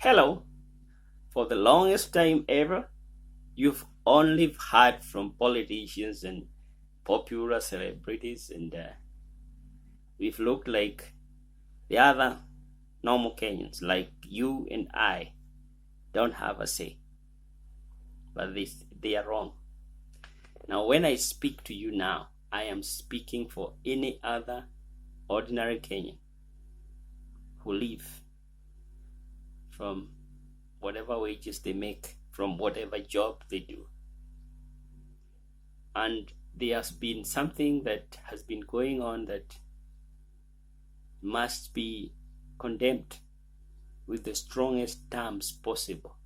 Hello, for the longest time ever, you've only heard from politicians and popular celebrities, and we've looked like the other normal Kenyans, like you and I, don't have a say. But they are wrong. Now, when I speak to you now, I am speaking for any other ordinary Kenyan who live from whatever wages they make from whatever job they do. And there has been something that has been going on that must be condemned with the strongest terms possible.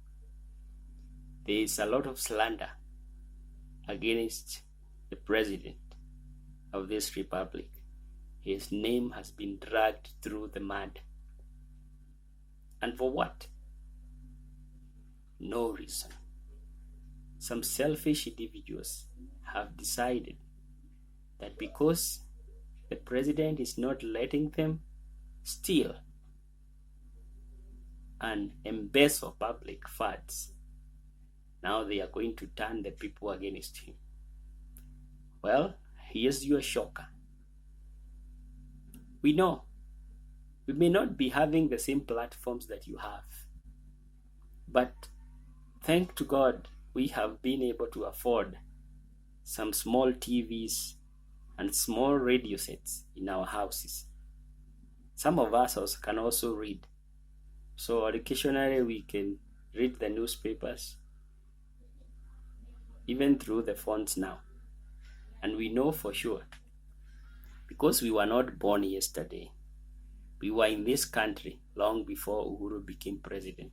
There is a lot of slander against the president of this republic. His name has been dragged through the mud. And for what? No reason. Some selfish individuals have decided that because the president is not letting them steal and embezzle public funds, now they are going to turn the people against him. Well, here's your shocker. We know we may not be having the same platforms that you have, but thank to God, we have been able to afford some small TVs and small radio sets in our houses. Some of us can also read. So occasionally we can read the newspapers, even through the phones now. And we know for sure, because we were not born yesterday. We were in this country long before Uhuru became president.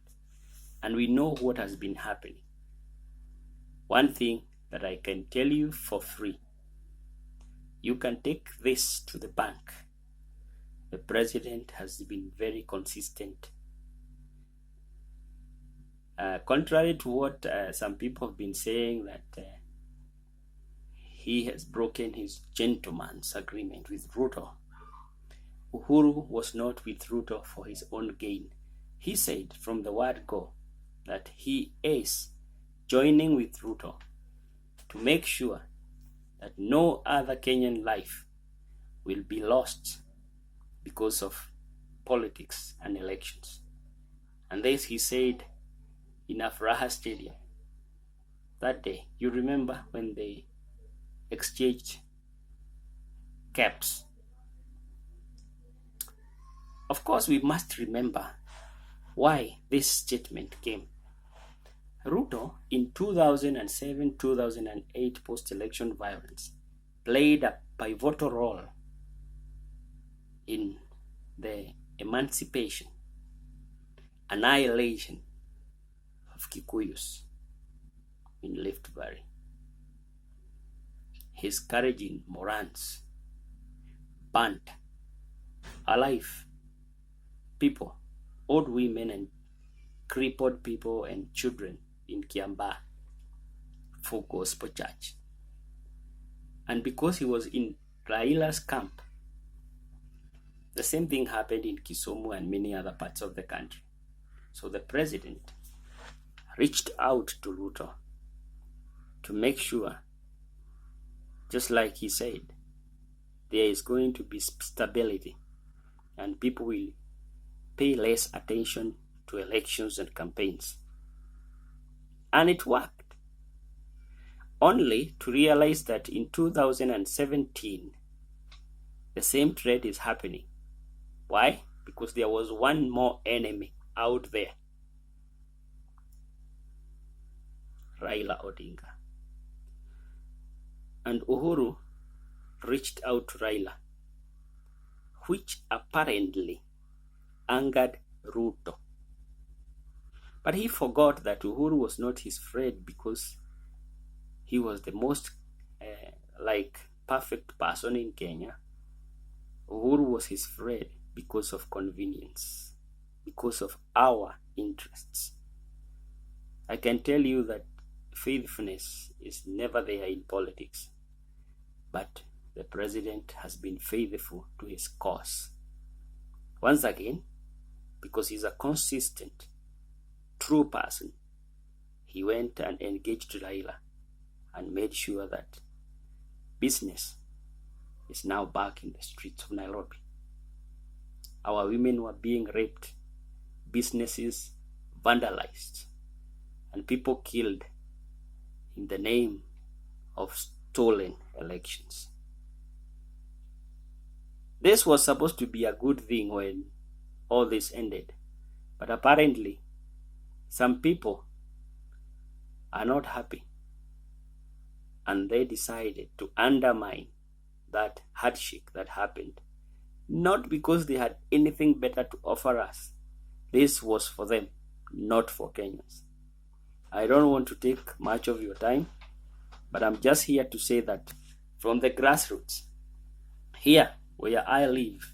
And we know what has been happening. One thing that I can tell you for free, you can take this to the bank. The president has been very consistent. Contrary to what some people have been saying, that he has broken his gentleman's agreement with Ruto. Uhuru was not with Ruto for his own gain. He said from the word go that he is joining with Ruto to make sure that no other Kenyan life will be lost because of politics and elections. And this he said in Afraha Stadium that day. You remember when they exchanged caps. Of course, we must remember why this statement came. Ruto, in 2007-2008 post-election violence, played a pivotal role in the emancipation, annihilation of Kikuyus in Rift Valley. His courage in Morans burnt alive people, old women and crippled people and children in Kiambaa for gospel church. And because he was in Raila's camp, the same thing happened in Kisumu and many other parts of the country. So the president reached out to Ruto to make sure, just like he said, there is going to be stability and people will pay less attention to elections and campaigns. And it worked. Only to realize that in 2017, the same trend is happening. Why? Because there was one more enemy out there. Raila Odinga. And Uhuru reached out to Raila, which apparently angered Ruto. But he forgot that Uhuru was not his friend because he was the most perfect person in Kenya. Uhuru was his friend because of convenience, because of our interests. I can tell you that faithfulness is never there in politics, but the president has been faithful to his cause. Once again, because he's a consistent true person, he went and engaged Raila and made sure that business is now back in the streets of Nairobi. Our women were being raped, businesses vandalized, and people killed in the name of stolen elections. This was supposed to be a good thing when all this ended, but apparently some people are not happy, and they decided to undermine that handshake that happened, not because they had anything better to offer us. This was for them, not for Kenyans. I don't want to take much of your time, but I'm just here to say that from the grassroots, here where I live,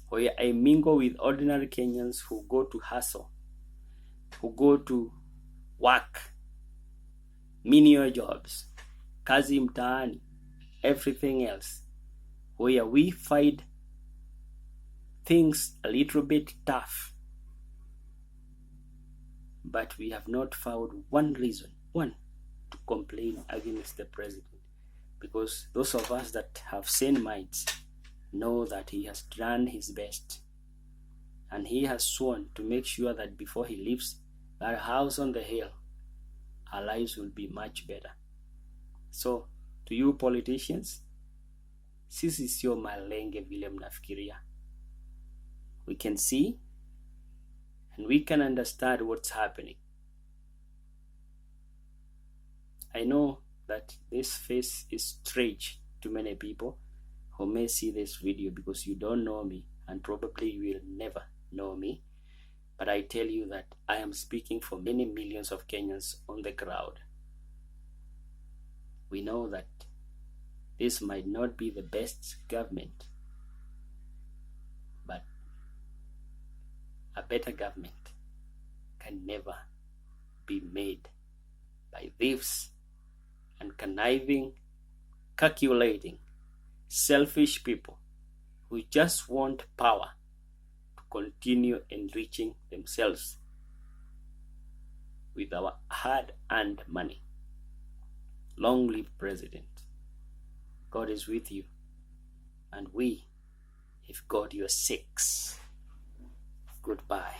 where I mingle with ordinary Kenyans who go to hustle, who go to work, menial jobs, kazi mtaani, everything else, where we find things a little bit tough, but we have not found one reason, to complain against the president. Because those of us that have sane minds know that he has done his best, and he has sworn to make sure that before he leaves that house on the hill, our lives will be much better. So to you politicians, sisi sio malenge vile mnafikiria. We can see and we can understand what's happening. I know that this face is strange to many people who may see this video because you don't know me and probably you will never know me. But I tell you that I am speaking for many millions of Kenyans on the ground. We know that this might not be the best government, but a better government can never be made by thieves and conniving, calculating, selfish people who just want power to continue enriching themselves with our hard-earned money. Long live President. God is with you, and we have got your six. Goodbye.